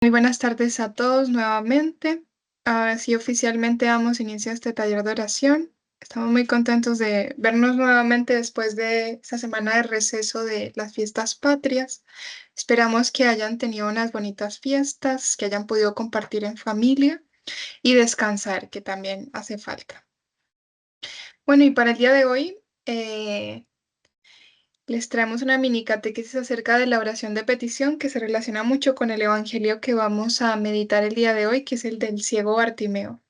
Muy buenas tardes a todos nuevamente. Ahora sí, oficialmente damos inicio a este taller de oración. Estamos muy contentos de vernos nuevamente después de esta semana de receso de las fiestas patrias. Esperamos que hayan tenido unas bonitas fiestas, que hayan podido compartir en familia y descansar, que también hace falta. Bueno, y para el día de hoy, les traemos una mini catequesis acerca de la oración de petición que se relaciona mucho con el evangelio que vamos a meditar el día de hoy, que es el del ciego Bartimeo.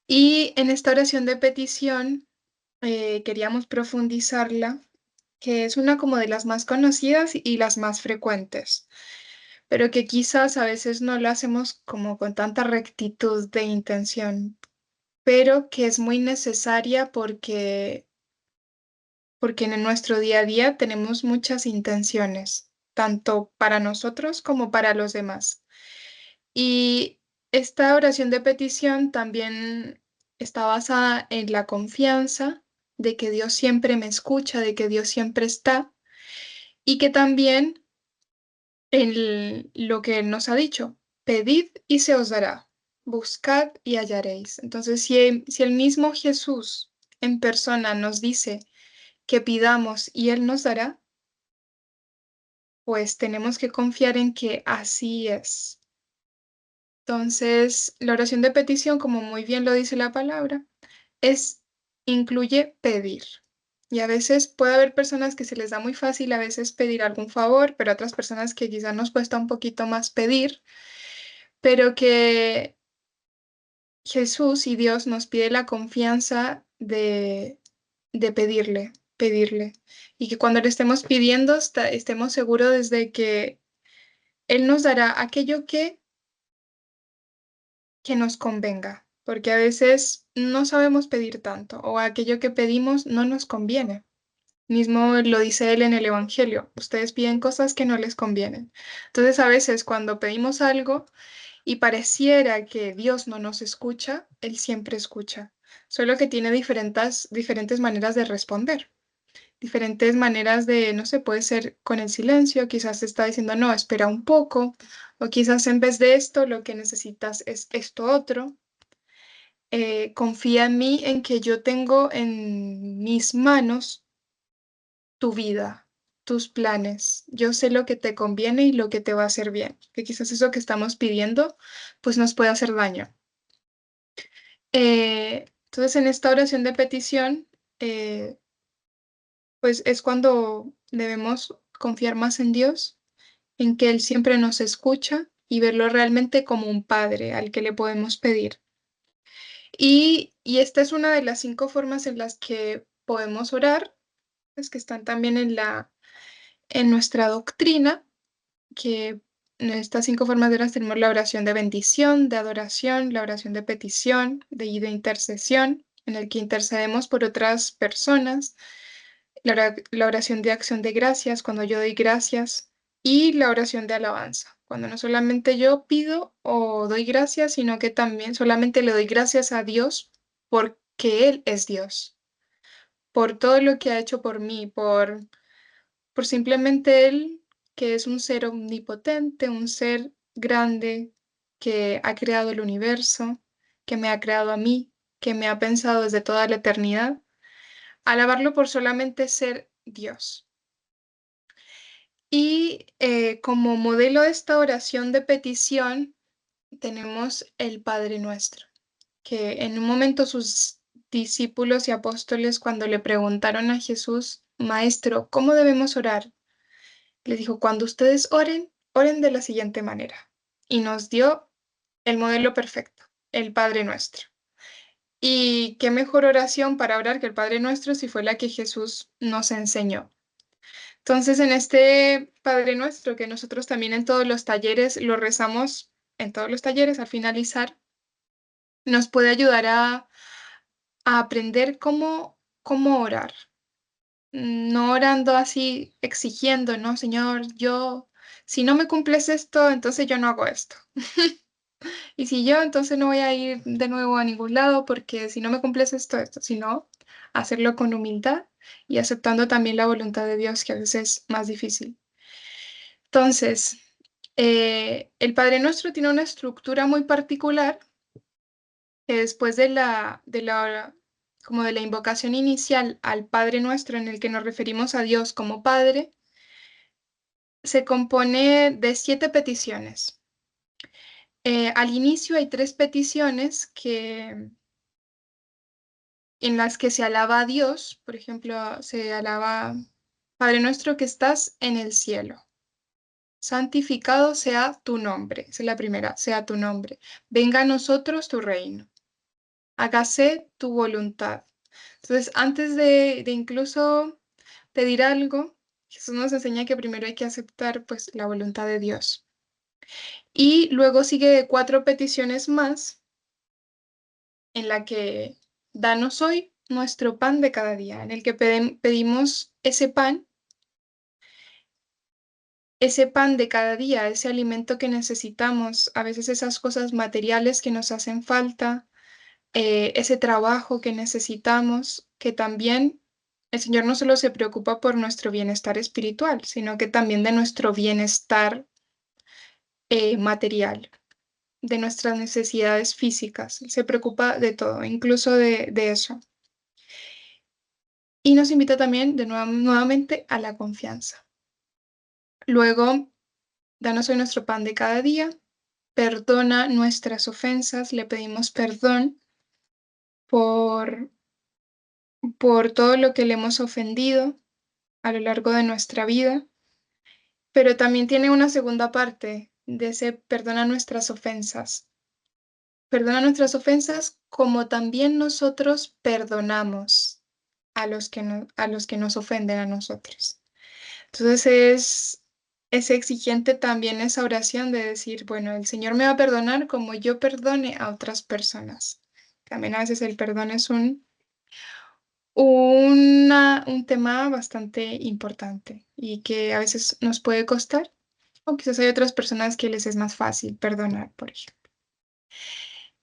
Y en esta oración de petición queríamos profundizarla, que es una como de las más conocidas y las más frecuentes, pero que quizás a veces no lo hacemos como con tanta rectitud de intención, pero que es muy necesaria porque en nuestro día a día tenemos muchas intenciones, tanto para nosotros como para los demás. Y esta oración de petición también está basada en la confianza de que Dios siempre me escucha, de que Dios siempre está, y que también en lo que Él nos ha dicho, pedid y se os dará, buscad y hallaréis. Entonces, si el mismo Jesús en persona nos dice que pidamos y Él nos dará, pues tenemos que confiar en que así es. Entonces, la oración de petición, como muy bien lo dice la palabra, es incluye pedir. Y a veces puede haber personas que se les da muy fácil a veces pedir algún favor, pero otras personas que quizás nos cuesta un poquito más pedir, pero que Jesús y Dios nos pide la confianza de pedirle. Y que cuando le estemos pidiendo, estemos seguros desde que Él nos dará aquello que nos convenga, porque a veces no sabemos pedir tanto o aquello que pedimos no nos conviene. Mismo lo dice él en el Evangelio, ustedes piden cosas que no les convienen. Entonces a veces cuando pedimos algo y pareciera que Dios no nos escucha, Él siempre escucha, solo que tiene diferentes maneras de responder. Diferentes maneras de, no sé, puede ser con el silencio, quizás te está diciendo, no, espera un poco, o quizás en vez de esto lo que necesitas es esto otro. Confía en mí, en que yo tengo en mis manos tu vida, tus planes. Yo sé lo que te conviene y lo que te va a hacer bien, que quizás eso que estamos pidiendo, pues nos puede hacer daño. Entonces, en esta oración de petición, eh, pues es cuando debemos confiar más en Dios, en que Él siempre nos escucha y verlo realmente como un padre al que le podemos pedir. Y esta es una de las 5 formas en las que podemos orar, pues que están también en nuestra doctrina, que en estas 5 formas de oración tenemos la oración de bendición, de adoración, la oración de petición, de intercesión, en el que intercedemos por otras personas, la oración de acción de gracias, cuando yo doy gracias, y la oración de alabanza, cuando no solamente yo pido o doy gracias, sino que también solamente le doy gracias a Dios porque Él es Dios, por todo lo que ha hecho por mí, por simplemente Él, que es un ser omnipotente, un ser grande, que ha creado el universo, que me ha creado a mí, que me ha pensado desde toda la eternidad, alabarlo por solamente ser Dios. Y como modelo de esta oración de petición tenemos el Padre Nuestro, que en un momento sus discípulos y apóstoles cuando le preguntaron a Jesús, Maestro, ¿cómo debemos orar? Le dijo, cuando ustedes oren, oren de la siguiente manera. Y nos dio el modelo perfecto, el Padre Nuestro. Y qué mejor oración para orar que el Padre Nuestro si fue la que Jesús nos enseñó. Entonces, en este Padre Nuestro, que nosotros también en todos los talleres lo rezamos, en todos los talleres al finalizar, nos puede ayudar a aprender cómo orar. No orando así, exigiendo, no, Señor, si no me cumples esto, entonces yo no hago esto. Y si yo, entonces no voy a ir de nuevo a ningún lado porque si no me cumples esto, sino hacerlo con humildad y aceptando también la voluntad de Dios, que a veces es más difícil. Entonces, El Padre Nuestro tiene una estructura muy particular que después como de la invocación inicial al Padre Nuestro, en el que nos referimos a Dios como Padre, se compone de 7 peticiones. Al inicio hay 3 peticiones en las que se alaba a Dios. Por ejemplo, se alaba: Padre nuestro que estás en el cielo, santificado sea tu nombre. Esa es la primera: sea tu nombre. Venga a nosotros tu reino. Hágase tu voluntad. Entonces, antes de incluso pedir algo, Jesús nos enseña que primero hay que aceptar, pues, la voluntad de Dios. Y luego sigue 4 peticiones más, en la que danos hoy nuestro pan de cada día, en el que pedimos ese pan de cada día, ese alimento que necesitamos, a veces esas cosas materiales que nos hacen falta, ese trabajo que necesitamos, que también el Señor no solo se preocupa por nuestro bienestar espiritual, sino que también de nuestro bienestar material, de nuestras necesidades físicas. Se preocupa de todo, incluso de eso. Y nos invita también nuevamente a la confianza. Luego, danos hoy nuestro pan de cada día, perdona nuestras ofensas, le pedimos perdón por, por todo lo que le hemos ofendido a lo largo de nuestra vida, pero también tiene una segunda parte de ese: perdona nuestras ofensas. Perdona nuestras ofensas como también nosotros perdonamos a los que nos ofenden a nosotros. Entonces es exigente también esa oración de decir: bueno, el Señor me va a perdonar como yo perdone a otras personas. También a veces el perdón es un tema bastante importante y que a veces nos puede costar, o quizás hay otras personas que les es más fácil perdonar, por ejemplo.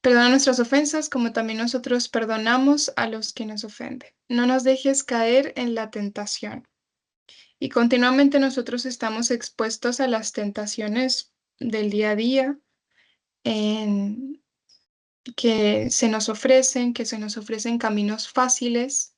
Perdona nuestras ofensas como también nosotros perdonamos a los que nos ofenden. No nos dejes caer en la tentación. Y continuamente nosotros estamos expuestos a las tentaciones del día a día, en que se nos ofrecen caminos fáciles,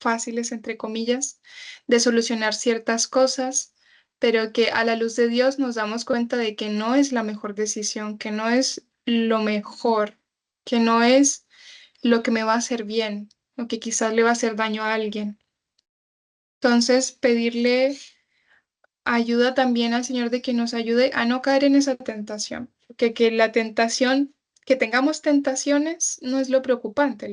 fáciles entre comillas, de solucionar ciertas cosas, pero que a la luz de Dios nos damos cuenta de que no es la mejor decisión, que no es lo mejor, que no es lo que me va a hacer bien, o que quizás le va a hacer daño a alguien. Entonces, pedirle ayuda también al Señor de que nos ayude a no caer en esa tentación, porque que la tentación, que tengamos tentaciones no es lo preocupante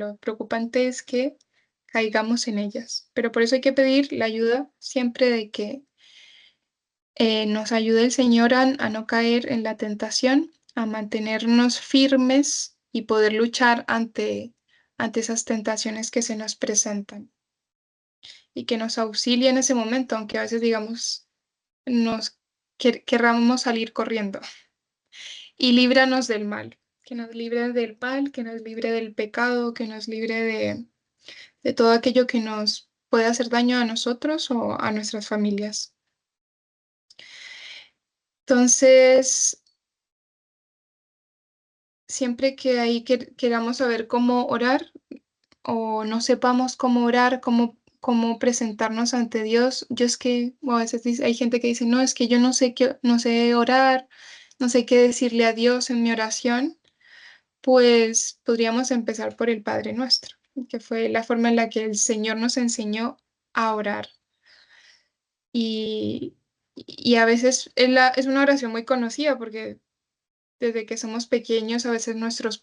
es que caigamos en ellas. Pero por eso hay que pedir la ayuda siempre de que nos ayude el Señor a no caer en la tentación, a mantenernos firmes y poder luchar ante esas tentaciones que se nos presentan, y que nos auxilie en ese momento, aunque a veces digamos nos querramos salir corriendo. Y líbranos del mal, que nos libre del mal, que nos libre del pecado, que nos libre de todo aquello que nos puede hacer daño a nosotros o a nuestras familias. Entonces, siempre que ahí queramos saber cómo orar o no sepamos cómo orar, cómo presentarnos ante Dios, yo es que, o a veces hay gente que dice: no, es que yo no sé orar, no sé qué decirle a Dios en mi oración. Pues podríamos empezar por el Padre Nuestro, que fue la forma en la que el Señor nos enseñó a orar. Y, y a veces es una oración muy conocida, porque desde que somos pequeños, a veces nuestros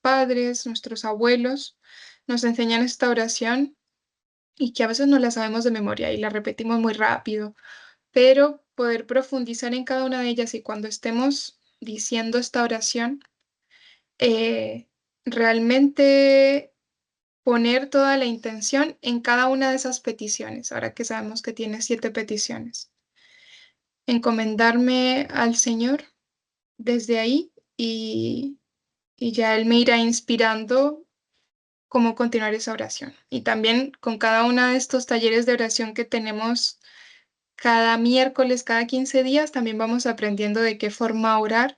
padres, nuestros abuelos nos enseñan esta oración, y que a veces no la sabemos de memoria y la repetimos muy rápido, pero poder profundizar en cada una de ellas, y cuando estemos diciendo esta oración, eh, realmente poner toda la intención en cada una de esas peticiones, ahora que sabemos que tiene 7 peticiones. Encomendarme al Señor desde ahí, y ya Él me irá inspirando cómo continuar esa oración. Y también con cada uno de estos talleres de oración que tenemos cada miércoles, cada 15 días, también vamos aprendiendo de qué forma orar,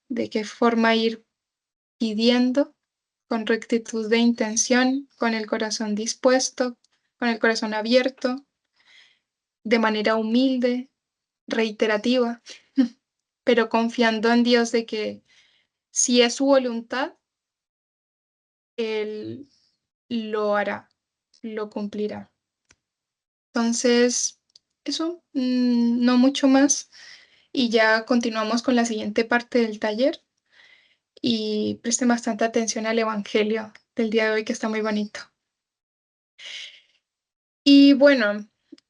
de qué forma ir pidiendo con rectitud de intención, con el corazón dispuesto, con el corazón abierto, de manera humilde, reiterativa, pero confiando en Dios de que si es su voluntad, Él lo hará, lo cumplirá. Entonces, eso, no mucho más. Y ya continuamos con la siguiente parte del taller y presten bastante atención al Evangelio del día de hoy que está muy bonito. Y bueno,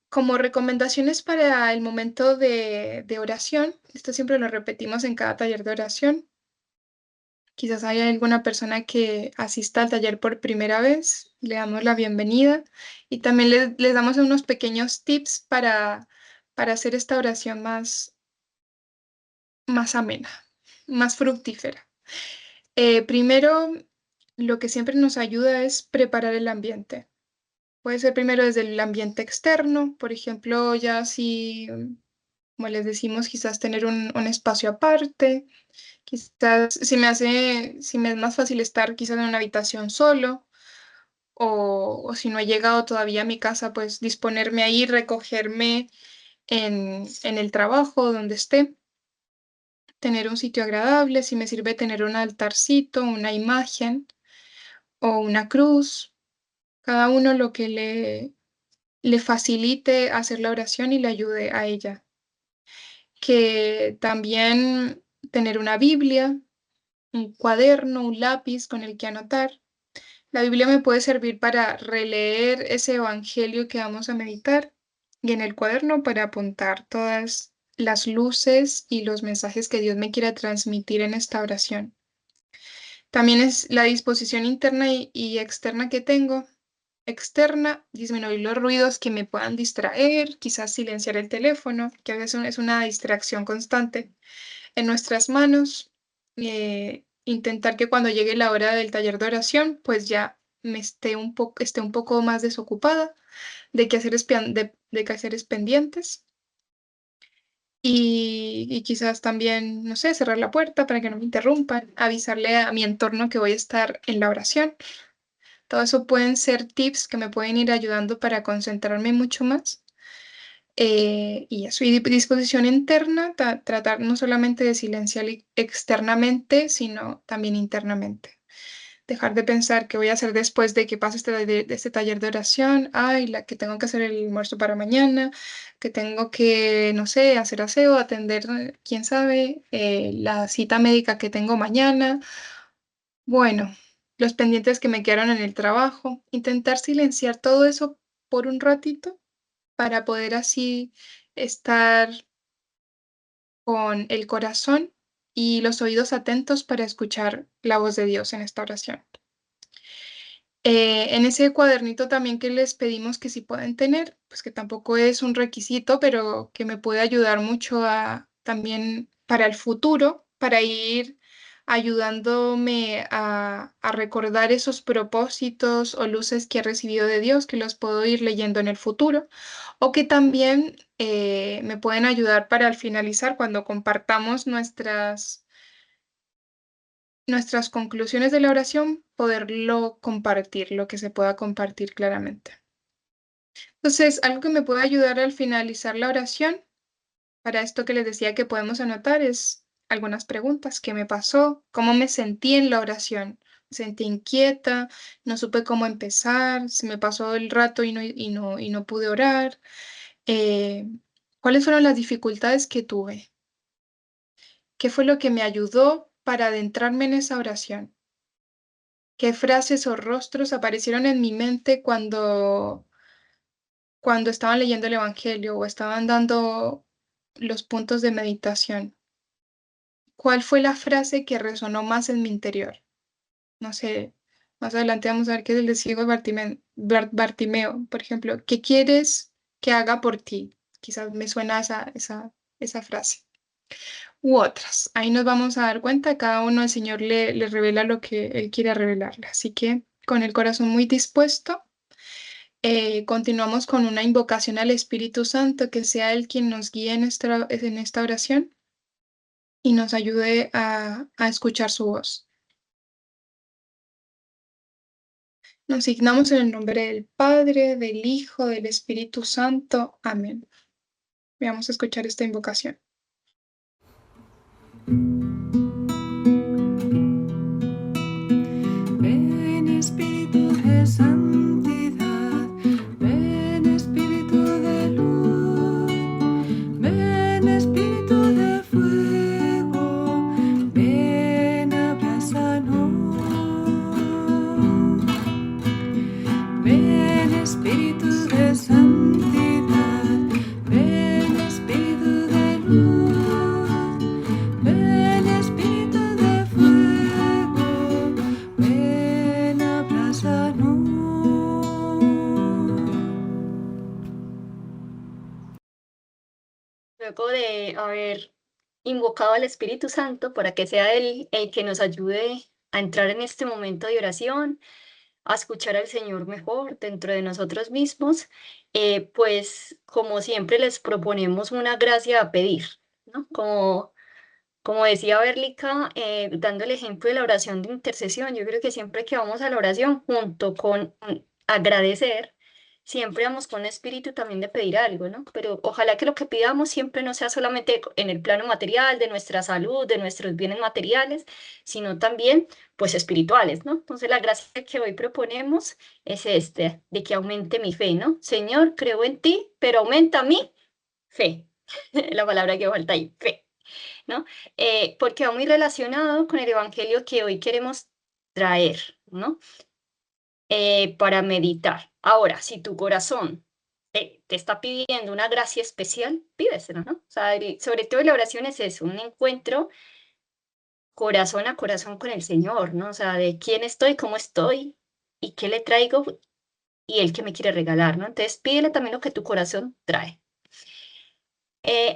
como recomendaciones para el momento de oración, esto siempre lo repetimos en cada taller de oración. Quizás haya alguna persona que asista al taller por primera vez, le damos la bienvenida y también les damos unos pequeños tips para hacer esta oración más amena, más fructífera. Primero, lo que siempre nos ayuda es preparar el ambiente. Puede ser primero desde el ambiente externo, por ejemplo, ya si, como les decimos, quizás tener un espacio aparte, quizás si me es más fácil estar quizás en una habitación solo, o si no he llegado todavía a mi casa, pues disponerme ahí, recogerme en el trabajo donde esté, tener un sitio agradable, si me sirve tener un altarcito, una imagen o una cruz, cada uno lo que le facilite hacer la oración y le ayude a ella. Que también tener una Biblia, un cuaderno, un lápiz con el que anotar. La Biblia me puede servir para releer ese evangelio que vamos a meditar y en el cuaderno para apuntar todas las luces y los mensajes que Dios me quiera transmitir en esta oración. También es la disposición interna y externa que tengo. Externa, disminuir los ruidos que me puedan distraer, quizás silenciar el teléfono, que a veces es una distracción constante en nuestras manos. Intentar que cuando llegue la hora del taller de oración, pues ya esté un poco más desocupada de quehaceres pendientes. Y quizás también, no sé, cerrar la puerta para que no me interrumpan, avisarle a mi entorno que voy a estar en la oración. Todo eso pueden ser tips que me pueden ir ayudando para concentrarme mucho más. Y eso, y disposición interna, tratar no solamente de silenciar externamente, sino también internamente. Dejar de pensar qué voy a hacer después de que pase este taller de oración. Ay, la que tengo que hacer el almuerzo para mañana, que tengo que, no sé, hacer aseo, atender, quién sabe, la cita médica que tengo mañana. Bueno, los pendientes que me quedaron en el trabajo. Intentar silenciar todo eso por un ratito para poder así estar con el corazón y los oídos atentos para escuchar la voz de Dios en esta oración. En ese cuadernito también que les pedimos que si pueden tener, pues que tampoco es un requisito, pero que me puede ayudar mucho también para el futuro, para ir ayudándome a recordar esos propósitos o luces que he recibido de Dios, que los puedo ir leyendo en el futuro, o que también me pueden ayudar para al finalizar, cuando compartamos nuestras conclusiones de la oración, poderlo compartir, lo que se pueda compartir claramente. Entonces, algo que me puede ayudar al finalizar la oración, para esto que les decía que podemos anotar, es algunas preguntas. ¿Qué me pasó? ¿Cómo me sentí en la oración? ¿Me sentí inquieta? ¿No supe cómo empezar? ¿Se me pasó el rato y no pude orar? Eh, ¿Cuáles fueron las dificultades que tuve? ¿Qué fue lo que me ayudó para adentrarme en esa oración? ¿Qué frases o rostros aparecieron en mi mente cuando estaban leyendo el Evangelio o estaban dando los puntos de meditación? ¿Cuál fue la frase que resonó más en mi interior? No sé, más adelante vamos a ver qué es el de ciego Bartimeo, por ejemplo. ¿Qué quieres que haga por ti? Quizás me suena esa frase. U otras. Ahí nos vamos a dar cuenta, cada uno el Señor le revela lo que Él quiere revelarle. Así que con el corazón muy dispuesto, continuamos con una invocación al Espíritu Santo, que sea Él quien nos guíe en esta oración y nos ayude a escuchar su voz. Nos signamos en el nombre del Padre, del Hijo, del Espíritu Santo. Amén. Vamos a escuchar esta invocación. Ven Espíritu de santidad, ven Espíritu de luz, ven Espíritu de fuego, ven abrázanos. Ven Espíritu de santidad, ven Espíritu de luz, ven Espíritu de fuego, ven abrázanos. Luego de haber invocado al Espíritu Santo para que sea Él el que nos ayude a entrar en este momento de oración, a escuchar al Señor mejor dentro de nosotros mismos, pues como siempre les proponemos una gracia a pedir, ¿no? Como decía Berlica, dando el ejemplo de la oración de intercesión, yo creo que siempre que vamos a la oración, junto con agradecer, siempre vamos con espíritu también de pedir algo, ¿no? Pero ojalá que lo que pidamos siempre no sea solamente en el plano material, de nuestra salud, de nuestros bienes materiales, sino también, pues, espirituales, ¿no? Entonces, la gracia que hoy proponemos es de que aumente mi fe, ¿no? Señor, creo en ti, pero aumenta mi fe. La palabra que falta ahí, fe. ¿No? Porque va muy relacionado con el evangelio que hoy queremos traer, ¿no? Para meditar. Ahora, si tu corazón te está pidiendo una gracia especial, pídeselo, ¿no? O sea, sobre todo la oración es eso, un encuentro corazón a corazón con el Señor, ¿no? O sea, de quién estoy, cómo estoy y qué le traigo y Él que me quiere regalar, ¿no? Entonces pídele también lo que tu corazón trae.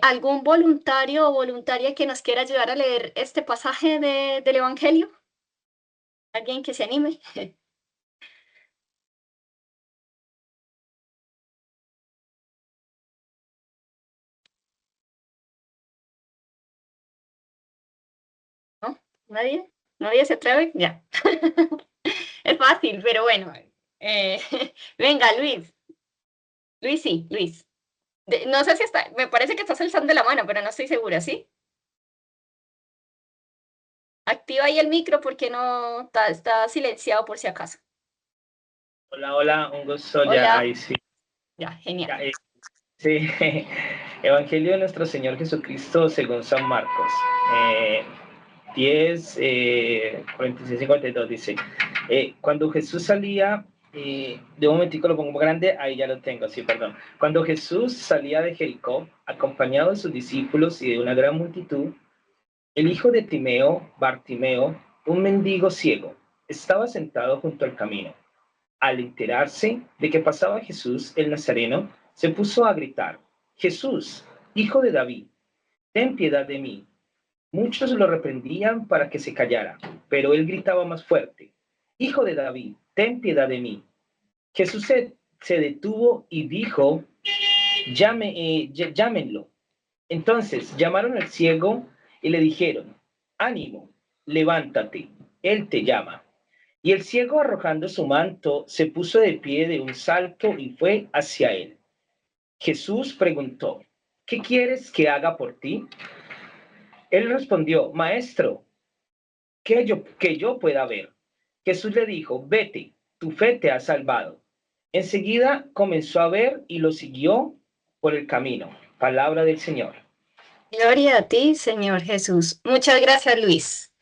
¿Algún voluntario o voluntaria que nos quiera ayudar a leer este pasaje del Evangelio? ¿Alguien que se anime? ¿No? ¿Nadie? ¿Nadie se atreve? Ya. Es fácil, pero bueno. Eh, venga, Luis. Luis, sí, Luis. No sé si está, me parece que estás alzando la mano, pero no estoy segura, ¿sí? Activa ahí el micro porque no está silenciado por si acaso. Hola, hola, un gusto. Ya, Hola. ahí sí. Ya, genial. Ya, sí. Evangelio de nuestro Señor Jesucristo según San Marcos. 10, 46, 52 dice, cuando Jesús salía, de un momentico lo pongo grande, ahí ya lo tengo, sí, perdón. Cuando Jesús salía de Jericó, acompañado de sus discípulos y de una gran multitud, el hijo de Timeo, Bartimeo, un mendigo ciego, estaba sentado junto al camino. Al enterarse de que pasaba Jesús el Nazareno, se puso a gritar, Jesús, hijo de David, ten piedad de mí. Muchos lo reprendían para que se callara, pero él gritaba más fuerte, Hijo de David, ten piedad de mí. Jesús se detuvo y dijo, llámenlo. Entonces llamaron al ciego y le dijeron, ánimo, levántate, él te llama. Y el ciego, arrojando su manto, se puso de pie de un salto y fue hacia él. Jesús preguntó, ¿qué quieres que haga por ti? Él respondió, Maestro, que yo pueda ver. Jesús le dijo, vete, tu fe te ha salvado. Enseguida comenzó a ver y lo siguió por el camino. Palabra del Señor. Gloria a ti, Señor Jesús. Muchas gracias, Luis.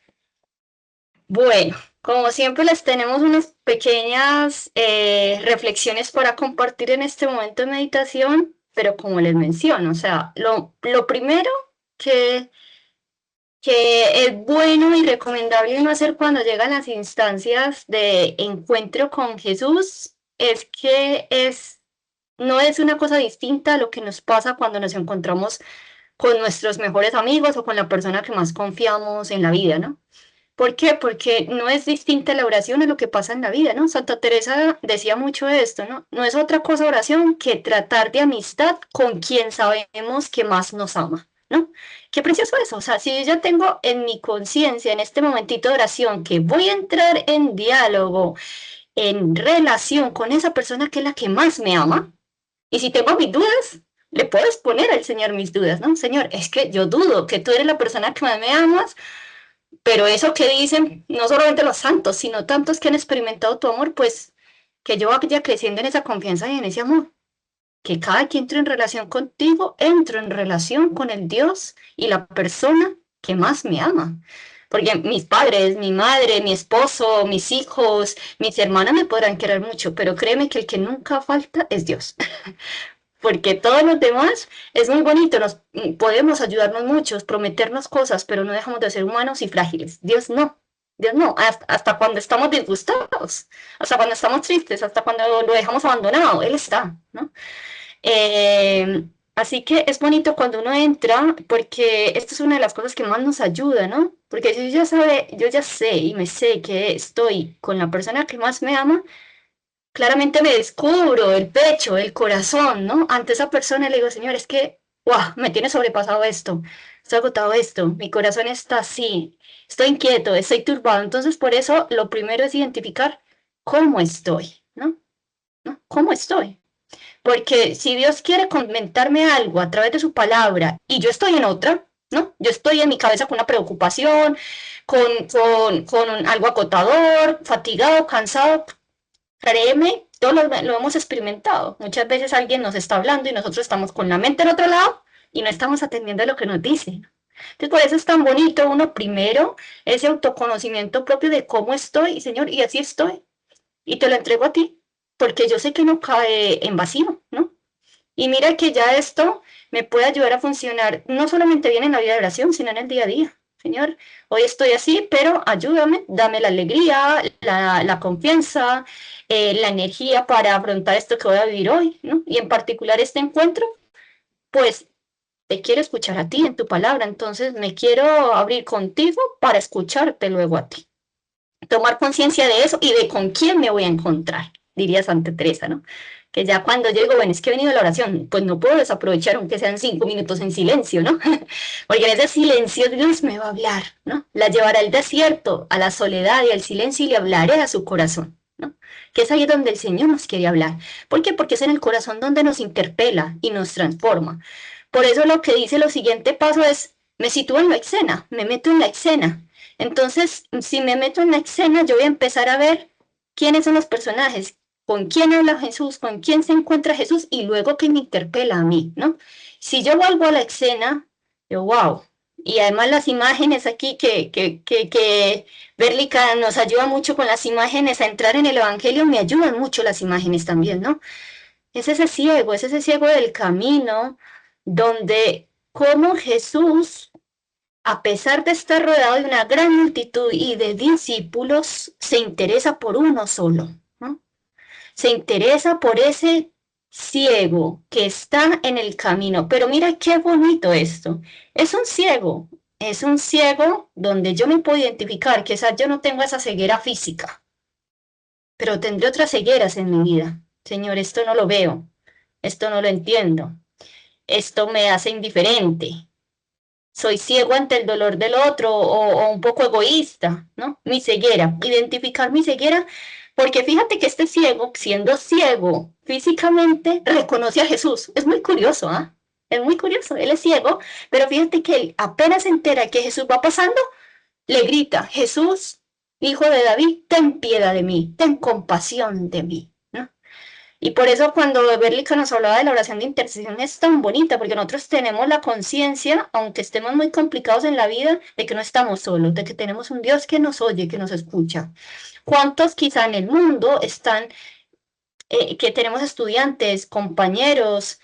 Bueno, como siempre les tenemos unas pequeñas reflexiones para compartir en este momento de meditación, pero como les menciono, o sea, lo primero que, que es bueno y recomendable no hacer cuando llegan las instancias de encuentro con Jesús es que no es una cosa distinta a lo que nos pasa cuando nos encontramos con nuestros mejores amigos o con la persona que más confiamos en la vida, ¿no? ¿Por qué? Porque no es distinta la oración a lo que pasa en la vida, ¿no? Santa Teresa decía mucho esto, ¿no? No es otra cosa oración que tratar de amistad con quien sabemos que más nos ama, ¿no? Qué precioso eso. O sea, si yo ya tengo en mi conciencia, en este momentito de oración, que voy a entrar en diálogo, en relación con esa persona que es la que más me ama, y si tengo mis dudas, le puedo exponer al Señor mis dudas, ¿no? Señor, es que yo dudo que tú eres la persona que más me amas, pero eso que dicen no solamente los santos, sino tantos que han experimentado tu amor, pues que yo vaya creciendo en esa confianza y en ese amor. Que cada que entro en relación contigo, entro en relación con el Dios y la persona que más me ama. Porque mis padres, mi madre, mi esposo, mis hijos, mis hermanas me podrán querer mucho, pero créeme que el que nunca falta es Dios. Porque todos los demás es muy bonito, podemos ayudarnos muchos, prometernos cosas, pero no dejamos de ser humanos y frágiles. Dios no, hasta cuando estamos disgustados, hasta cuando estamos tristes, hasta cuando lo dejamos abandonado, Él está, ¿no? Así que es bonito cuando uno entra, porque esto es una de las cosas que más nos ayuda, ¿no? Porque si yo ya sé y me sé que estoy con la persona que más me ama, claramente me descubro el pecho, el corazón, ¿no? Ante esa persona le digo, Señor, es que, ¡guau! Me tiene sobrepasado esto, estoy agotado esto, mi corazón está así, estoy inquieto, estoy turbado. Entonces, por eso, lo primero es identificar cómo estoy, ¿no? ¿No? ¿Cómo estoy? Porque si Dios quiere comentarme algo a través de su palabra y yo estoy en otra, ¿no? Yo estoy en mi cabeza con una preocupación, con algo acotador, fatigado, cansado, créeme, todos lo hemos experimentado. Muchas veces alguien nos está hablando y nosotros estamos con la mente en otro lado y no estamos atendiendo a lo que nos dice. Entonces, por eso es tan bonito uno primero, ese autoconocimiento propio de cómo estoy, Señor, y así estoy. Y te lo entrego a ti, porque yo sé que no cae en vacío, ¿no? Y mira que ya esto me puede ayudar a funcionar no solamente bien en la vida de oración, sino en el día a día. Señor, hoy estoy así, pero ayúdame, dame la alegría, la confianza, la energía para afrontar esto que voy a vivir hoy, ¿no? Y en particular este encuentro, pues te quiero escuchar a ti en tu palabra, entonces me quiero abrir contigo para escucharte luego a ti. Tomar conciencia de eso y de con quién me voy a encontrar, diría Santa Teresa, ¿no? Que ya cuando yo digo, bueno, es que he venido a la oración, pues no puedo desaprovechar aunque sean 5 minutos en silencio, ¿no? Porque en ese silencio Dios me va a hablar, ¿no? La llevará al desierto, a la soledad y al silencio y le hablaré a su corazón, ¿no? Que es ahí donde el Señor nos quiere hablar. ¿Por qué? Porque es en el corazón donde nos interpela y nos transforma. Por eso lo que dice lo siguiente paso es, me sitúo en la escena, me meto en la escena. Entonces, si me meto en la escena, yo voy a empezar a ver quiénes son los personajes, con quién habla Jesús, con quién se encuentra Jesús y luego que me interpela a mí, ¿no? Si yo vuelvo a la escena, yo, wow. Y además las imágenes aquí que Berlica nos ayuda mucho con las imágenes a entrar en el Evangelio, me ayudan mucho las imágenes también, ¿no? Es ese ciego del camino donde como Jesús, a pesar de estar rodeado de una gran multitud y de discípulos, se interesa por uno solo, ¿no? Se interesa por ese ciego que está en el camino. Pero mira qué bonito esto. Es un ciego donde yo me puedo identificar, quizás yo no tengo esa ceguera física, pero tendré otras cegueras en mi vida. Señor, esto no lo veo, esto no lo entiendo, esto me hace indiferente, soy ciego ante el dolor del otro o un poco egoísta, ¿no? Mi ceguera, identificar mi ceguera, porque fíjate que este ciego, siendo ciego físicamente, reconoce a Jesús. Es muy curioso, ¿ah? Es muy curioso, él es ciego, pero fíjate que él apenas se entera que Jesús va pasando, le grita, Jesús, hijo de David, ten piedad de mí, ten compasión de mí, ¿no? Y por eso cuando Berlica nos hablaba de la oración de intercesión es tan bonita, porque nosotros tenemos la conciencia, aunque estemos muy complicados en la vida, de que no estamos solos, de que tenemos un Dios que nos oye, que nos escucha. ¿Cuántos quizá en el mundo están, que tenemos estudiantes, compañeros,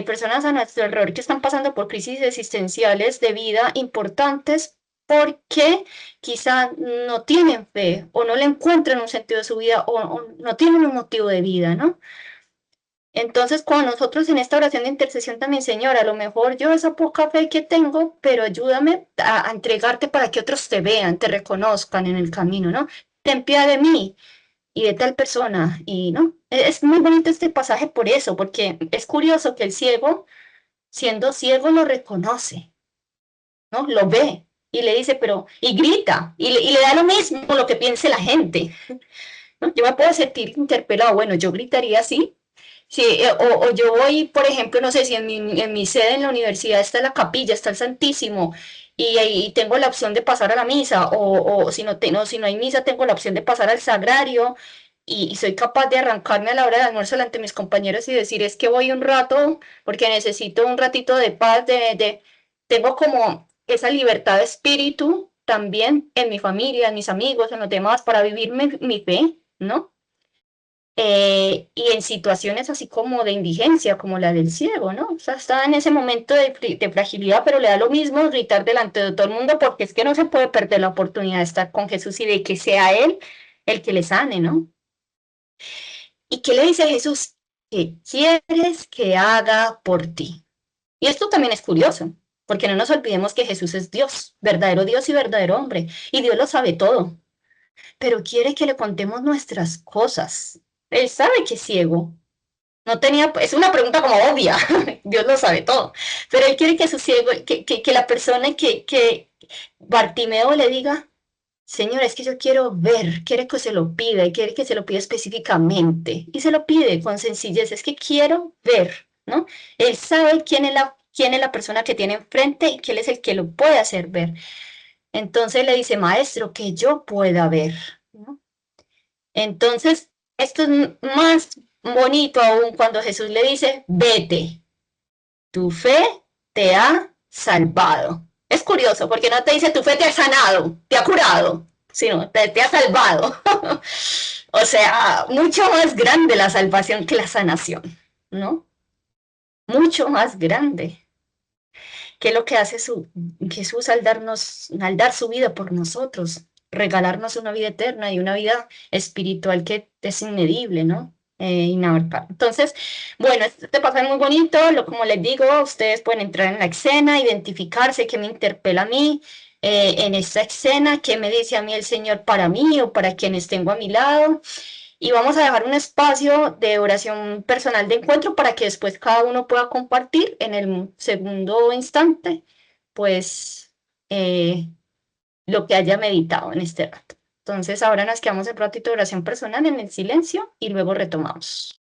personas a nuestro alrededor que están pasando por crisis existenciales de vida importantes porque quizá no tienen fe o no le encuentran un sentido de su vida o no tienen un motivo de vida, ¿no? Entonces, cuando nosotros en esta oración de intercesión también, Señor, a lo mejor yo esa poca fe que tengo, pero ayúdame a entregarte para que otros te vean, te reconozcan en el camino, ¿no? Ten piedad de mí y de tal persona. Y no, es muy bonito este pasaje por eso, porque es curioso que el ciego, siendo ciego, lo reconoce, ¿no? Lo ve y le dice, pero, y grita, y le da lo mismo lo que piense la gente, ¿no? Yo me puedo sentir interpelado, bueno, yo gritaría así. Sí, o yo voy, por ejemplo, no sé si en mi sede en la universidad está la capilla, está el Santísimo, y ahí tengo la opción de pasar a la misa, o si no, si no hay misa, tengo la opción de pasar al sagrario, y soy capaz de arrancarme a la hora del almuerzo delante de mis compañeros y decir, es que voy un rato, porque necesito un ratito de paz, tengo como esa libertad de espíritu también en mi familia, en mis amigos, en los demás, para vivir mi fe, ¿no? Y en situaciones así como de indigencia, como la del ciego, ¿no? O sea, está en ese momento de fragilidad, pero le da lo mismo gritar delante de todo el mundo porque es que no se puede perder la oportunidad de estar con Jesús y de que sea Él el que le sane, ¿no? ¿Y qué le dice Jesús? ¿Qué quieres que haga por ti? Y esto también es curioso, porque no nos olvidemos que Jesús es Dios y verdadero hombre, y Dios lo sabe todo, pero quiere que le contemos nuestras cosas. Él sabe que es ciego. No tenía, es una pregunta como obvia, Dios lo sabe todo, pero él quiere que su ciego, que la persona que Bartimeo le diga, Señor, es que yo quiero ver, quiere que se lo pida y quiere que se lo pida específicamente y se lo pide con sencillez, es que quiero ver, ¿no? Él sabe quién es la persona que tiene enfrente y que él es el que lo puede hacer ver. Entonces le dice, maestro, que yo pueda ver, ¿no? Entonces, esto es más bonito aún cuando Jesús le dice, vete, tu fe te ha salvado. Es curioso porque no te dice tu fe te ha sanado, te ha curado, sino te ha salvado. O sea, mucho más grande la salvación que la sanación, ¿no? Mucho más grande. ¿Qué es lo que hace Jesús al dar su vida por nosotros? Regalarnos una vida eterna y una vida espiritual que es inmedible, ¿no? Inabarcable. Entonces, bueno, este pasaje es muy bonito, como les digo, ustedes pueden entrar en la escena, identificarse qué me interpela a mí en esta escena, qué me dice a mí el Señor para mí o para quienes tengo a mi lado. Y vamos a dejar un espacio de oración personal de encuentro para que después cada uno pueda compartir en el segundo instante, pues, eh, lo que haya meditado en este rato. Entonces, ahora nos quedamos en ratito de oración personal en el silencio y luego retomamos.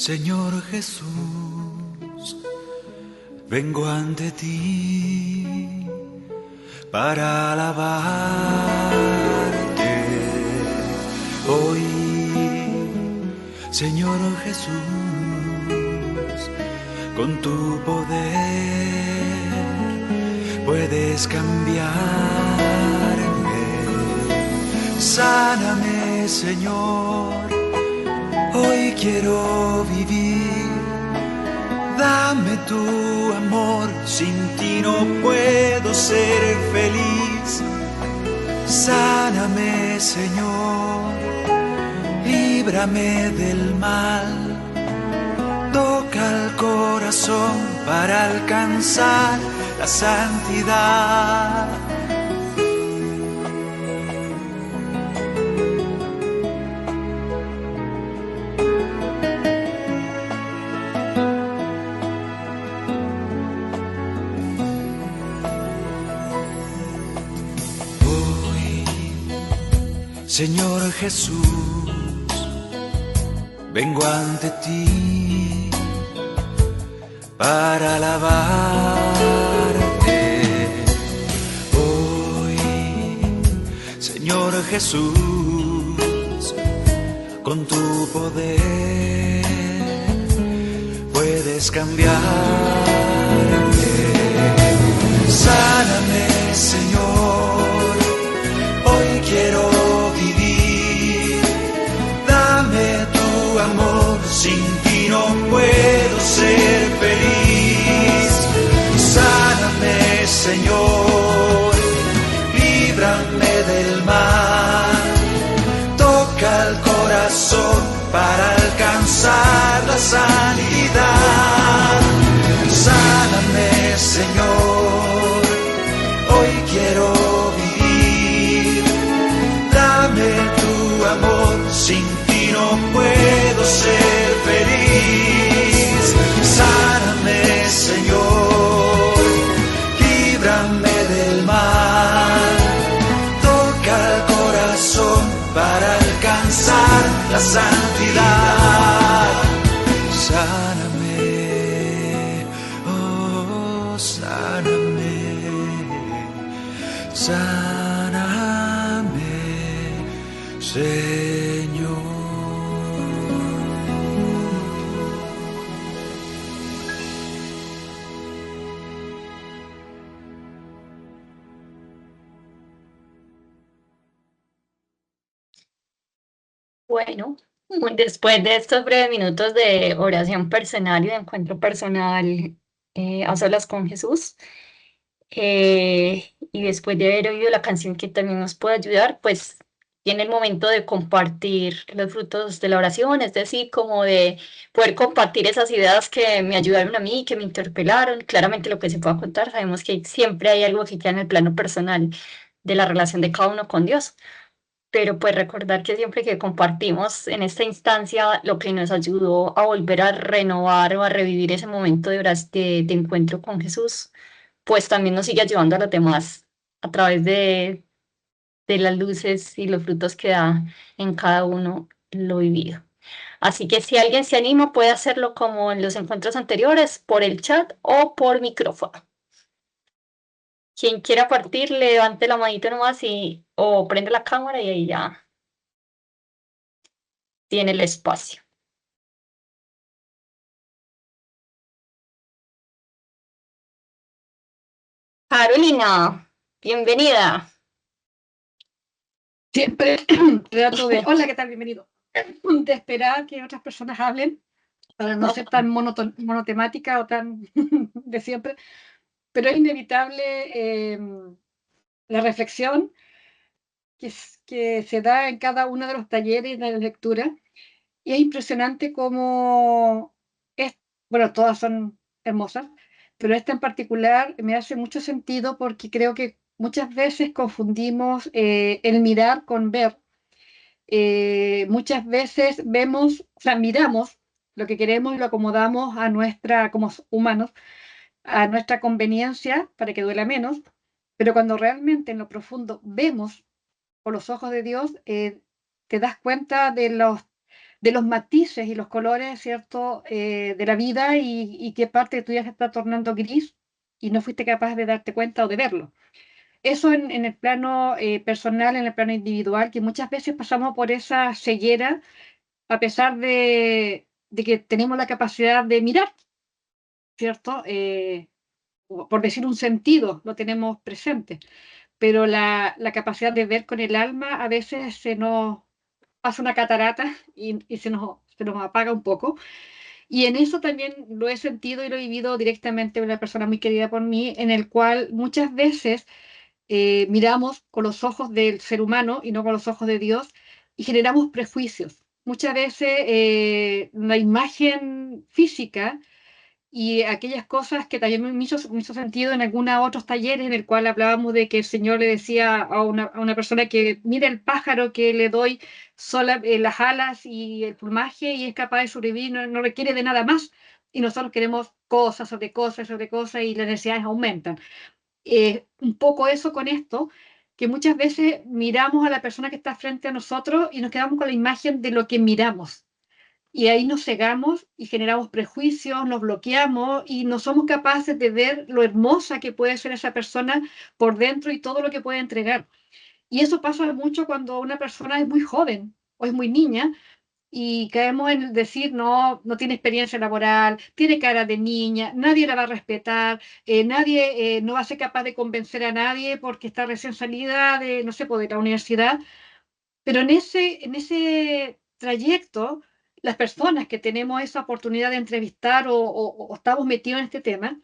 Señor Jesús, vengo ante ti para alabarte hoy. Señor Jesús, con tu poder puedes cambiarme. Sáname, Señor, hoy quiero vivir. Dame tu amor, sin ti no puedo ser feliz. Sáname, Señor, líbrame del mal. Toca el corazón para alcanzar la santidad. Hoy, Señor Jesús, vengo ante ti para alabarte hoy. Señor Jesús, con tu poder puedes cambiarme. Sáname, Señor, hoy quiero vivir. Dame tu amor, sin ti no puedo ser feliz. Sáname, Señor, líbrame del mal. Toca el corazón para alcanzar la santidad. Sáname, Señor, hoy quiero vivir. Dame tu amor, sin ti no puedo ser feliz. Sáname, Señor, líbrame del mal. Toca el corazón para alcanzar la santidad. Sáname, oh, sáname, sáname, Señor. Bueno, después de estos breves minutos de oración personal y de encuentro personal a solas con Jesús, y después de haber oído la canción que también nos puede ayudar, pues viene el momento de compartir los frutos de la oración, es decir, como de poder compartir esas ideas que me ayudaron a mí, que me interpelaron. Claramente lo que se pueda contar, sabemos que siempre hay algo que queda en el plano personal de la relación de cada uno con Dios, pero pues recordar que siempre que compartimos en esta instancia lo que nos ayudó a volver a renovar o a revivir ese momento de encuentro con Jesús, pues también nos sigue ayudando a los demás a través de las luces y los frutos que da en cada uno lo vivido. Así que si alguien se anima, puede hacerlo como en los encuentros anteriores, por el chat o por micrófono. Quien quiera partir, levante la manito nomás o prende la cámara y ahí ya tiene el espacio. Carolina, bienvenida. Siempre trato de, hola, ¿qué tal? Bienvenido. De esperar que otras personas hablen para no ser tan monotemática o tan de siempre, pero es inevitable la reflexión que se da en cada uno de los talleres de lectura, y es impresionante cómo bueno, todas son hermosas, pero esta en particular me hace mucho sentido porque creo que muchas veces confundimos el mirar con ver. Muchas veces vemos, o sea, miramos lo que queremos y lo acomodamos a nuestra, como humanos, a nuestra conveniencia para que duela menos, pero cuando realmente en lo profundo vemos por los ojos de Dios, te das cuenta de los matices y los colores, ¿cierto?, de la vida y qué parte de tu vida se está tornando gris y no fuiste capaz de darte cuenta o de verlo. Eso en el plano personal, en el plano individual, que muchas veces pasamos por esa ceguera a pesar de que tenemos la capacidad de mirar, ¿cierto? Por decir un sentido, lo tenemos presente, pero la capacidad de ver con el alma a veces se nos pasa una catarata y se nos apaga un poco. Y en eso también lo he sentido y lo he vivido directamente de una persona muy querida por mí, en el cual muchas veces miramos con los ojos del ser humano y no con los ojos de Dios y generamos prejuicios. Muchas veces la imagen física y aquellas cosas que también me hizo sentido en algunos otros talleres en el cual hablábamos de que el Señor le decía a una persona que mira el pájaro que le doy sola, las alas y el plumaje y es capaz de sobrevivir, no requiere de nada más. Y nosotros queremos cosas sobre cosas sobre cosas y las necesidades aumentan. Un poco eso con esto, que muchas veces miramos a la persona que está frente a nosotros y nos quedamos con la imagen de lo que miramos. Y ahí nos cegamos y generamos prejuicios, nos bloqueamos y no somos capaces de ver lo hermosa que puede ser esa persona por dentro y todo lo que puede entregar. Y eso pasa mucho cuando una persona es muy joven o es muy niña y caemos en decir, no, no tiene experiencia laboral, tiene cara de niña, nadie la va a respetar, nadie no va a ser capaz de convencer a nadie porque está recién salida de, no sé, pues, de la universidad. Pero en ese trayecto, las personas que tenemos esa oportunidad de entrevistar o estamos metidos en este tema,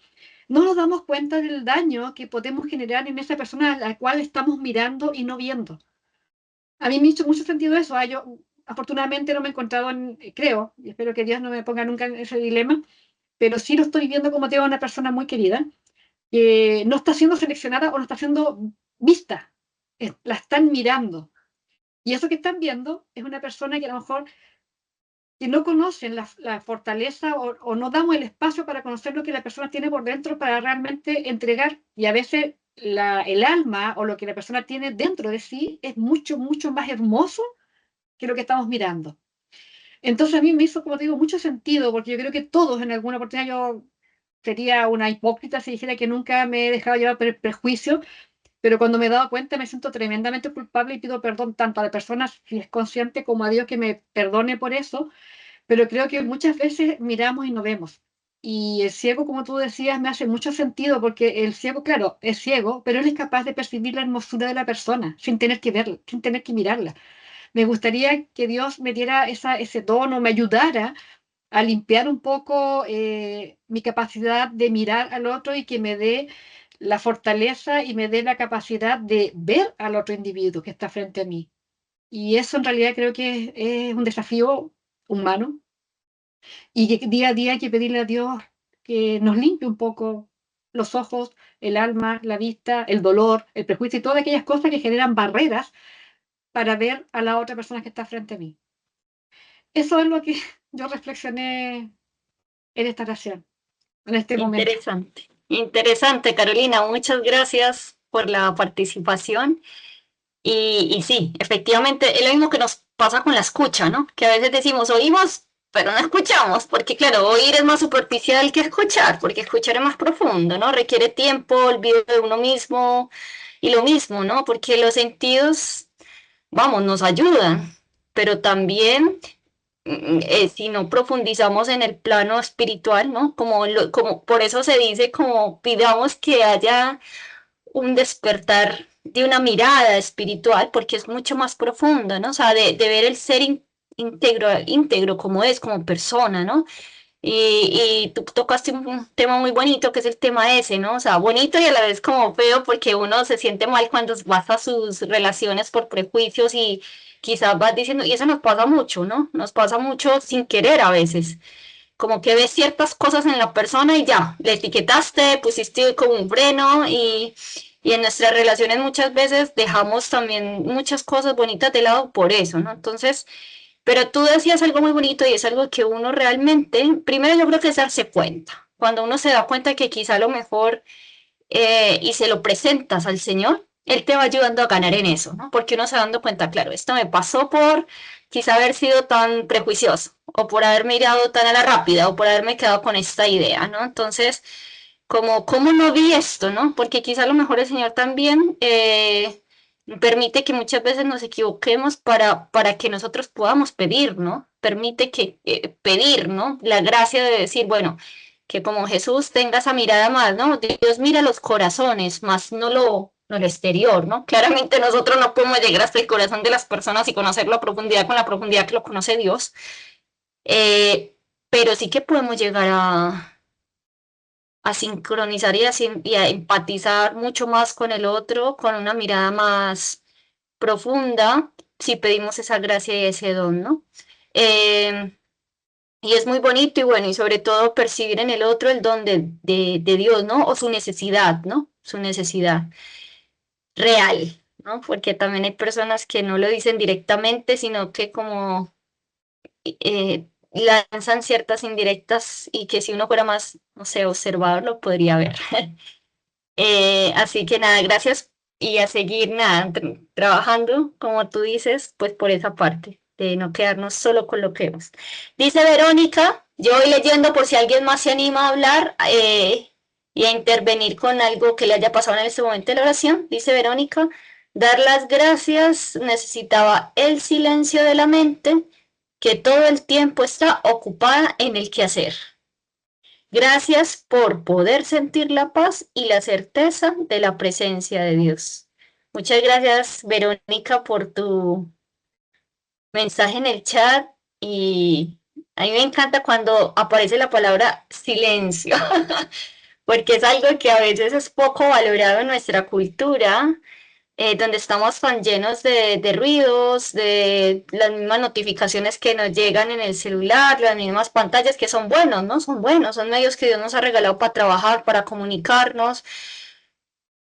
no nos damos cuenta del daño que podemos generar en esa persona a la cual estamos mirando y no viendo. A mí me hizo mucho sentido eso. Yo afortunadamente no me he encontrado, creo, y espero que Dios no me ponga nunca en ese dilema, pero sí lo estoy viendo como tengo una persona muy querida, que no está siendo seleccionada o no está siendo vista, la están mirando. Y eso que están viendo es una persona que a lo mejor que no conocen la fortaleza o no damos el espacio para conocer lo que la persona tiene por dentro para realmente entregar. Y a veces el alma o lo que la persona tiene dentro de sí es mucho, mucho más hermoso que lo que estamos mirando. Entonces a mí me hizo, como te digo, mucho sentido, porque yo creo que todos en alguna oportunidad yo sería una hipócrita si dijera que nunca me he dejado llevar por el prejuicio, pero cuando me he dado cuenta me siento tremendamente culpable y pido perdón tanto a la persona si es consciente como a Dios que me perdone por eso, pero creo que muchas veces miramos y no vemos. Y el ciego, como tú decías, me hace mucho sentido porque el ciego, claro, es ciego, pero él es capaz de percibir la hermosura de la persona sin tener que verla, sin tener que mirarla. Me gustaría que Dios me diera ese tono, me ayudara a limpiar un poco mi capacidad de mirar al otro y que me dé la fortaleza y me dé la capacidad de ver al otro individuo que está frente a mí. Y eso en realidad creo que es un desafío humano y que día a día hay que pedirle a Dios que nos limpie un poco los ojos, el alma, la vista, el dolor, el prejuicio y todas aquellas cosas que generan barreras para ver a la otra persona que está frente a mí. Eso es lo que yo reflexioné en esta oración, en este momento. Interesante, interesante, Carolina. Muchas gracias por la participación. Y sí, efectivamente, es lo mismo que nos pasa con la escucha, ¿no? Que a veces decimos, oímos, pero no escuchamos, porque claro, oír es más superficial que escuchar, porque escuchar es más profundo, ¿no? Requiere tiempo, olvido de uno mismo y lo mismo, ¿no? Porque los sentidos, vamos, nos ayudan, pero también si no profundizamos en el plano espiritual, ¿no? Como por eso se dice, como pidamos que haya un despertar de una mirada espiritual, porque es mucho más profundo, ¿no? O sea, de ver el ser íntegro como es, como persona, ¿no? Y tú tocaste un tema muy bonito, que es el tema ese, ¿no? O sea, bonito y a la vez como feo, porque uno se siente mal cuando basa sus relaciones por prejuicios y quizás vas diciendo, y eso nos pasa mucho, ¿no? Nos pasa mucho sin querer a veces como que ves ciertas cosas en la persona y ya, le etiquetaste, pusiste como un freno y en nuestras relaciones muchas veces dejamos también muchas cosas bonitas de lado por eso, ¿no? Entonces, pero tú decías algo muy bonito y es algo que uno realmente, primero yo creo que es darse cuenta, cuando uno se da cuenta que quizá lo mejor y se lo presentas al Señor, Él te va ayudando a ganar en eso, ¿no? Porque uno se va dando cuenta, claro, esto me pasó por quizá haber sido tan prejuicioso, o por haber mirado tan a la rápida, o por haberme quedado con esta idea, ¿no? Entonces, como, ¿cómo no vi esto, no? Porque quizá a lo mejor el Señor también permite que muchas veces nos equivoquemos para que nosotros podamos pedir, ¿no? Permite que pedir, ¿no? La gracia de decir, bueno, que como Jesús tenga esa mirada más, ¿no? Dios mira los corazones, más no lo exterior, ¿no? Claramente nosotros no podemos llegar hasta el corazón de las personas y conocerlo a profundidad con la profundidad que lo conoce Dios, pero sí que podemos llegar a sincronizar y a empatizar mucho más con el otro, con una mirada más profunda, si pedimos esa gracia y ese don, ¿no? Eh, y es muy bonito y bueno, y sobre todo percibir en el otro el don de Dios, ¿no? O su necesidad, ¿no? Su necesidad real, ¿no? Porque también hay personas que no lo dicen directamente, sino que como lanzan ciertas indirectas y que si uno fuera más, no sé, observador lo podría ver. Así que nada, gracias y a seguir nada, trabajando, como tú dices, pues por esa parte, de no quedarnos solo con lo que vemos. Dice Verónica, yo voy leyendo por si alguien más se anima a hablar y a intervenir con algo que le haya pasado en este momento de la oración. Dice Verónica, dar las gracias necesitaba el silencio de la mente que todo el tiempo está ocupada en el quehacer. Gracias por poder sentir la paz y la certeza de la presencia de Dios. Muchas gracias, Verónica, por tu mensaje en el chat y a mí me encanta cuando aparece la palabra silencio, porque es algo que a veces es poco valorado en nuestra cultura, donde estamos tan llenos de ruidos, de las mismas notificaciones que nos llegan en el celular, las mismas pantallas que son buenos, ¿no? Son buenos, son medios que Dios nos ha regalado para trabajar, para comunicarnos,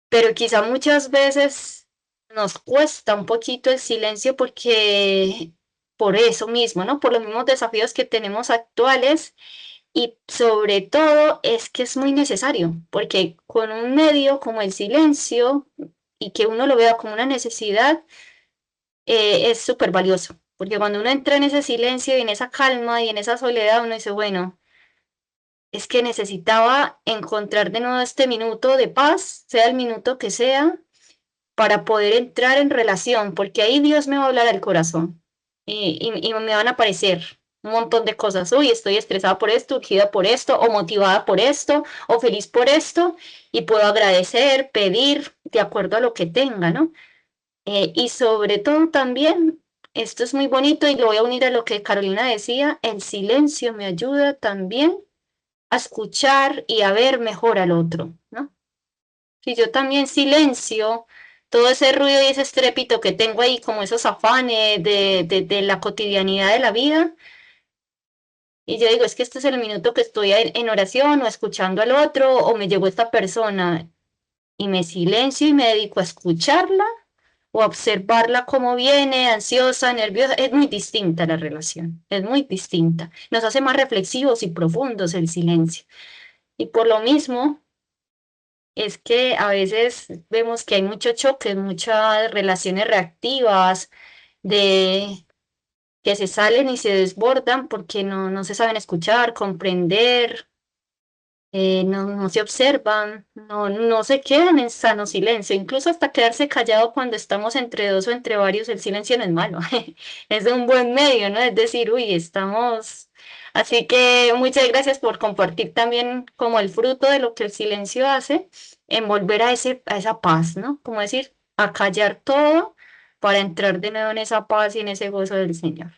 pero quizá muchas veces nos cuesta un poquito el silencio porque por eso mismo, ¿no? Por los mismos desafíos que tenemos actuales y sobre todo es que es muy necesario, porque con un medio como el silencio y que uno lo vea como una necesidad, es súper valioso, porque cuando uno entra en ese silencio y en esa calma y en esa soledad, uno dice, bueno, es que necesitaba encontrar de nuevo este minuto de paz, sea el minuto que sea, para poder entrar en relación, porque ahí Dios me va a hablar al corazón y me van a aparecer un montón de cosas. Uy, estoy estresada por esto, urgida por esto, o motivada por esto, o feliz por esto, y puedo agradecer, pedir de acuerdo a lo que tenga, ¿no? Y sobre todo también, esto es muy bonito y lo voy a unir a lo que Carolina decía, el silencio me ayuda también a escuchar y a ver mejor al otro, ¿no? Si yo también silencio todo ese ruido y ese estrépito que tengo ahí, como esos afanes de la cotidianidad de la vida, y yo digo, es que este es el minuto que estoy en oración o escuchando al otro, o me llegó esta persona y me silencio y me dedico a escucharla o a observarla cómo viene, ansiosa, nerviosa, es muy distinta la relación, es muy distinta. Nos hace más reflexivos y profundos el silencio. Y por lo mismo, es que a veces vemos que hay mucho choque, muchas relaciones reactivas de que se salen y se desbordan porque no se saben escuchar, comprender, no se observan, no se quedan en sano silencio, incluso hasta quedarse callado cuando estamos entre dos o entre varios, el silencio no es malo, es un buen medio, ¿no? Es decir, uy, estamos... Así que muchas gracias por compartir también como el fruto de lo que el silencio hace, en volver a esa paz, ¿no? Como decir, a callar todo para entrar de nuevo en esa paz y en ese gozo del Señor.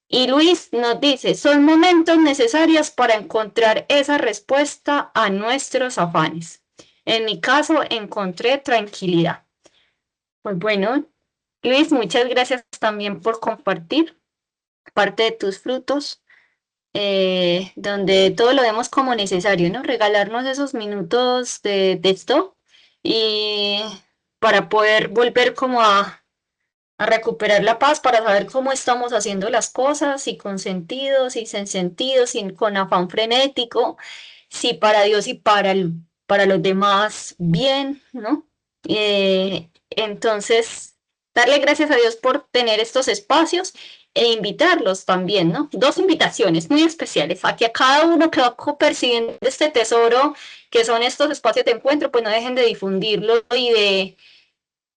Y Luis nos dice, son momentos necesarios para encontrar esa respuesta a nuestros afanes. En mi caso, encontré tranquilidad. Pues bueno, Luis, muchas gracias también por compartir parte de tus frutos, donde todo lo vemos como necesario, ¿no? Regalarnos esos minutos de stop y para poder volver como a recuperar la paz para saber cómo estamos haciendo las cosas, si con sentido, si sin sentido, sin con afán frenético, si para Dios y para los demás bien, ¿no? Entonces, darle gracias a Dios por tener estos espacios e invitarlos también, ¿no? Dos invitaciones muy especiales a que a cada uno que va percibiendo este tesoro que son estos espacios de encuentro, pues no dejen de difundirlo y de,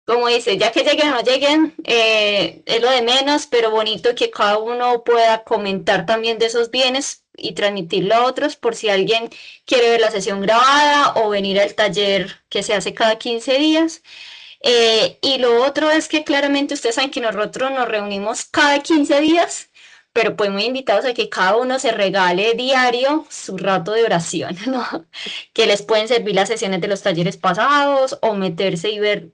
como dice, ya que lleguen o no lleguen, es lo de menos, pero bonito que cada uno pueda comentar también de esos bienes y transmitirlo a otros por si alguien quiere ver la sesión grabada o venir al taller que se hace cada 15 días. Y lo otro es que claramente ustedes saben que nosotros nos reunimos cada 15 días, pero pues muy invitados a que cada uno se regale diario su rato de oración, ¿no? Que les pueden servir las sesiones de los talleres pasados o meterse y ver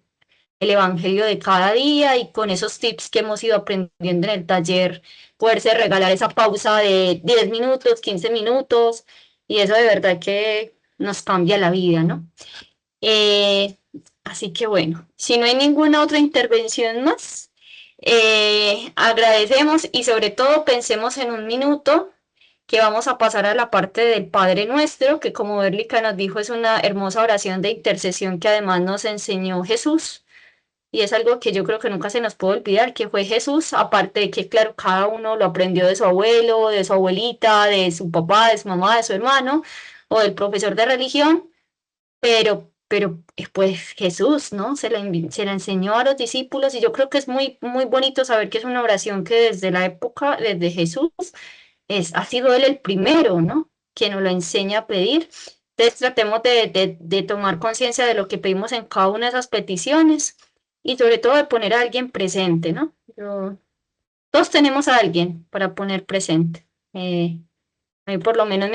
el evangelio de cada día y con esos tips que hemos ido aprendiendo en el taller, poderse regalar esa pausa de 10 minutos, 15 minutos, y eso de verdad que nos cambia la vida, ¿no? Así que bueno, si no hay ninguna otra intervención más, agradecemos y sobre todo pensemos en un minuto que vamos a pasar a la parte del Padre Nuestro, que como Berlica nos dijo es una hermosa oración de intercesión que además nos enseñó Jesús. Y es algo que yo creo que nunca se nos puede olvidar, que fue Jesús, aparte de que, claro, cada uno lo aprendió de su abuelo, de su abuelita, de su papá, de su mamá, de su hermano, o del profesor de religión, pero pues Jesús, ¿no? Se la enseñó a los discípulos y yo creo que es muy, muy bonito saber que es una oración que desde la época, desde Jesús, ha sido él el primero, ¿no? Que nos lo enseña a pedir. Entonces tratemos de tomar conciencia de lo que pedimos en cada una de esas peticiones y sobre todo de poner a alguien presente, ¿no? Todos tenemos a alguien para poner presente. A mí por lo menos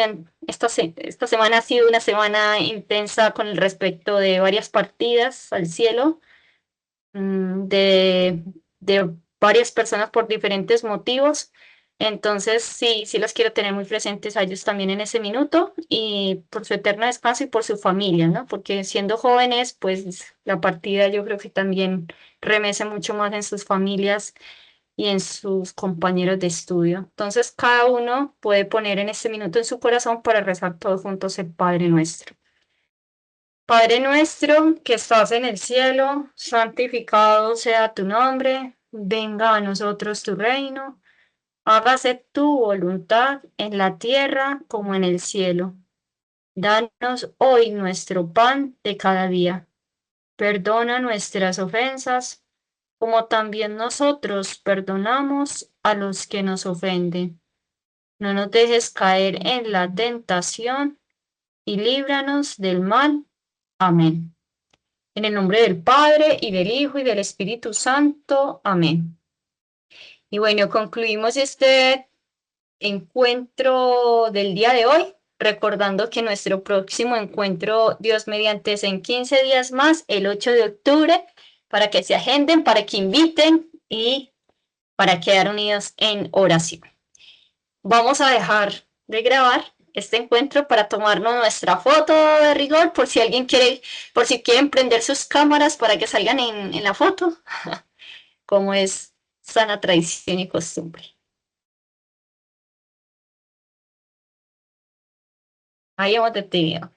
esta semana ha sido una semana intensa con el respecto de varias partidas al cielo, de varias personas por diferentes motivos. Entonces, sí los quiero tener muy presentes a ellos también en ese minuto y por su eterno descanso y por su familia, ¿no? Porque siendo jóvenes, pues la partida yo creo que también remece mucho más en sus familias y en sus compañeros de estudio. Entonces, cada uno puede poner en este minuto en su corazón para rezar todos juntos el Padre Nuestro. Padre nuestro que estás en el cielo, santificado sea tu nombre, venga a nosotros tu reino, hágase tu voluntad en la tierra como en el cielo. Danos hoy nuestro pan de cada día. Perdona nuestras ofensas, como también nosotros perdonamos a los que nos ofenden. No nos dejes caer en la tentación y líbranos del mal. Amén. En el nombre del Padre, y del Hijo, y del Espíritu Santo. Amén. Y bueno, concluimos este encuentro del día de hoy, recordando que nuestro próximo encuentro, Dios mediante, es en 15 días más, el 8 de octubre, para que se agenden, para que inviten y para quedar unidos en oración. Vamos a dejar de grabar este encuentro para tomarnos nuestra foto de rigor, por si alguien quiere, por si quieren prender sus cámaras para que salgan en la foto, como es sana tradición y costumbre. Ahí hemos detenido.